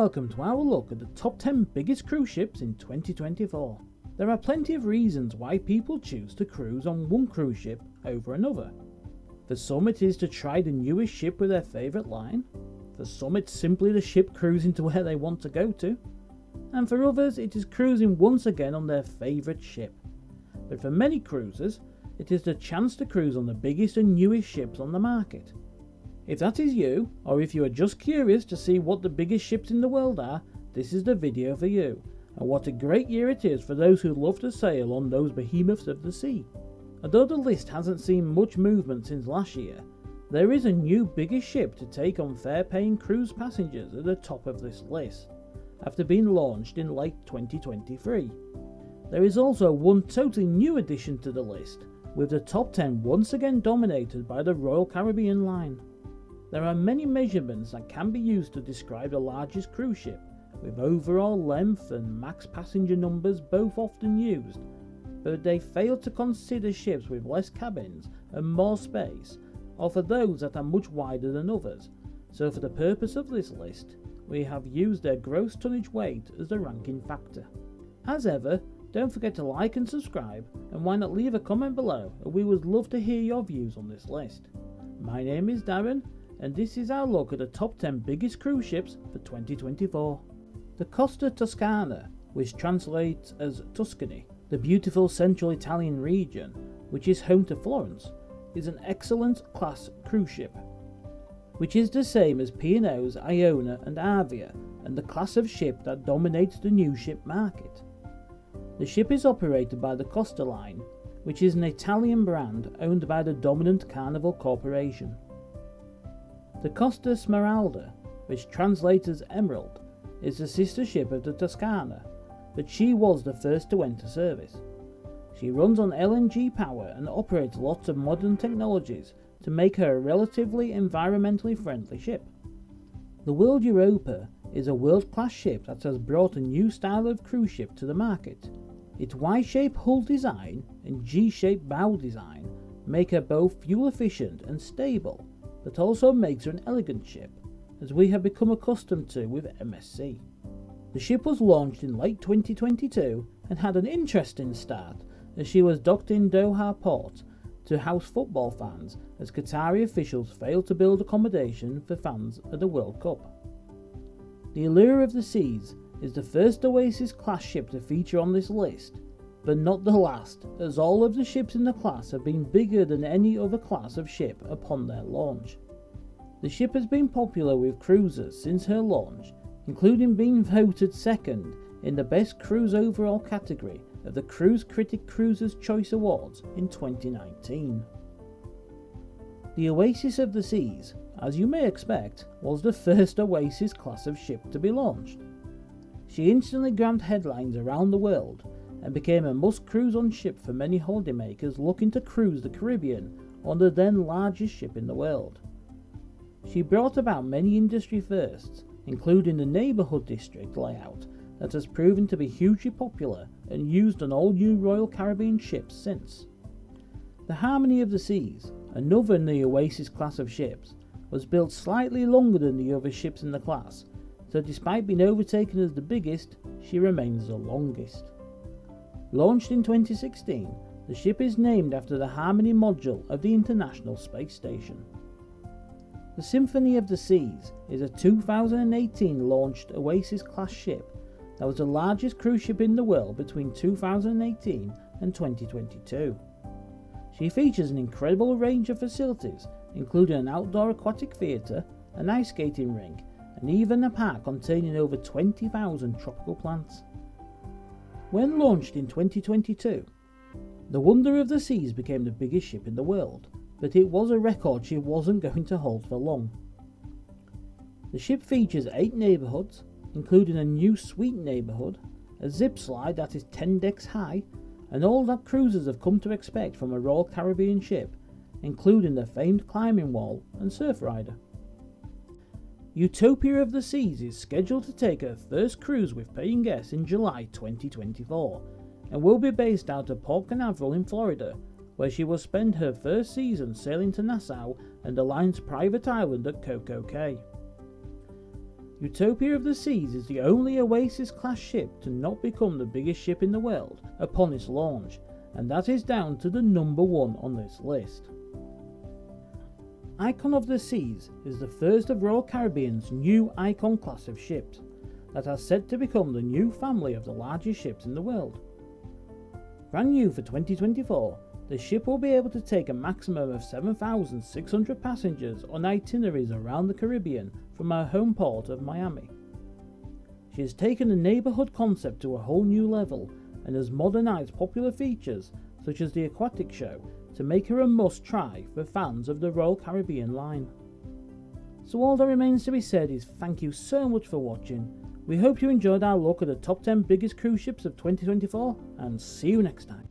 welcome to our look at the top 10 biggest cruise ships in 2024. There are plenty of reasons why people choose to cruise on one cruise ship over another. For some it is to try the newest ship with their favourite line, for some it's simply the ship cruising to where they want to go to, and for others it is cruising once again on their favourite ship. But for many cruisers, it is the chance to cruise on the biggest and newest ships on the market. If that is you, or if you are just curious to see what the biggest ships in the world are, this is the video for you. And what a great year it is for those who love to sail on those behemoths of the sea. Although the list hasn't seen much movement since last year, there is a new biggest ship to take on fare-paying cruise passengers at the top of this list, after being launched in late 2023. There is also one totally new addition to the list, with the top 10 once again dominated by the Royal Caribbean line. There are many measurements that can be used to describe the largest cruise ship, with overall length and max passenger numbers both often used, but they fail to consider ships with less cabins and more space, or for those that are much wider than others. So for the purpose of this list, we have used their gross tonnage weight as the ranking factor. As ever, don't forget to like and subscribe, and why not leave a comment below, and we would love to hear your views on this list. My name is Darren, and this is our look at the top 10 biggest cruise ships for 2024. The Costa Toscana, which translates as Tuscany, the beautiful central Italian region, which is home to Florence, is an excellent class cruise ship, which is the same as P&O's Iona and Avia, and the class of ship that dominates the new ship market. The ship is operated by the Costa Line, which is an Italian brand owned by the dominant Carnival Corporation. The Costa Smeralda, which translates as Emerald, is the sister ship of the Toscana, but she was the first to enter service. She runs on LNG power and operates lots of modern technologies to make her a relatively environmentally friendly ship. The World Europa is a world-class ship that has brought a new style of cruise ship to the market. Its Y-shaped hull design and G-shaped bow design make her both fuel efficient and stable, but also makes her an elegant ship, as we have become accustomed to with MSC. The ship was launched in late 2022 and had an interesting start, as she was docked in Doha port to house football fans, as Qatari officials failed to build accommodation for fans at the World Cup. The Allure of the Seas is the first Oasis class ship to feature on this list, but not the last, as all of the ships in the class have been bigger than any other class of ship upon their launch. The ship has been popular with cruisers since her launch, including being voted second in the Best Cruise Overall category of the Cruise Critic Cruisers' Choice Awards in 2019. The Oasis of the Seas, as you may expect, was the first Oasis class of ship to be launched. She instantly grabbed headlines around the world and became a must-cruise-on ship for many holidaymakers looking to cruise the Caribbean on the then largest ship in the world. She brought about many industry firsts, including the neighbourhood district layout that has proven to be hugely popular and used on all new Royal Caribbean ships since. The Harmony of the Seas, another in the Oasis class of ships, was built slightly longer than the other ships in the class, so despite being overtaken as the biggest, she remains the longest. Launched in 2016, the ship is named after the Harmony module of the International Space Station. The Symphony of the Seas is a 2018 launched Oasis class ship that was the largest cruise ship in the world between 2018 and 2022. She features an incredible range of facilities, including an outdoor aquatic theatre, an ice skating rink, and even a park containing over 20,000 tropical plants. When launched in 2022, the Wonder of the Seas became the biggest ship in the world, but it was a record she wasn't going to hold for long. The ship features 8 neighbourhoods, including a new suite neighbourhood, a zip slide that is 10 decks high, and all that cruisers have come to expect from a Royal Caribbean ship, including the famed climbing wall and surf rider. Utopia of the Seas is scheduled to take her first cruise with paying guests in July 2024, and will be based out of Port Canaveral in Florida, where she will spend her first season sailing to Nassau and the line's private island at Coco Cay. Utopia of the Seas is the only Oasis-class ship to not become the biggest ship in the world upon its launch, and that is down to the number 1 on this list. Icon of the Seas is the first of Royal Caribbean's new Icon class of ships that are set to become the new family of the largest ships in the world. Brand new for 2024, the ship will be able to take a maximum of 7,600 passengers on itineraries around the Caribbean from our home port of Miami. She has taken the neighbourhood concept to a whole new level and has modernised popular features such as the aquatic show to make her a must-try for fans of the Royal Caribbean line. So all that remains to be said is thank you so much for watching. We hope you enjoyed our look at the top 10 biggest cruise ships of 2024, and see you next time.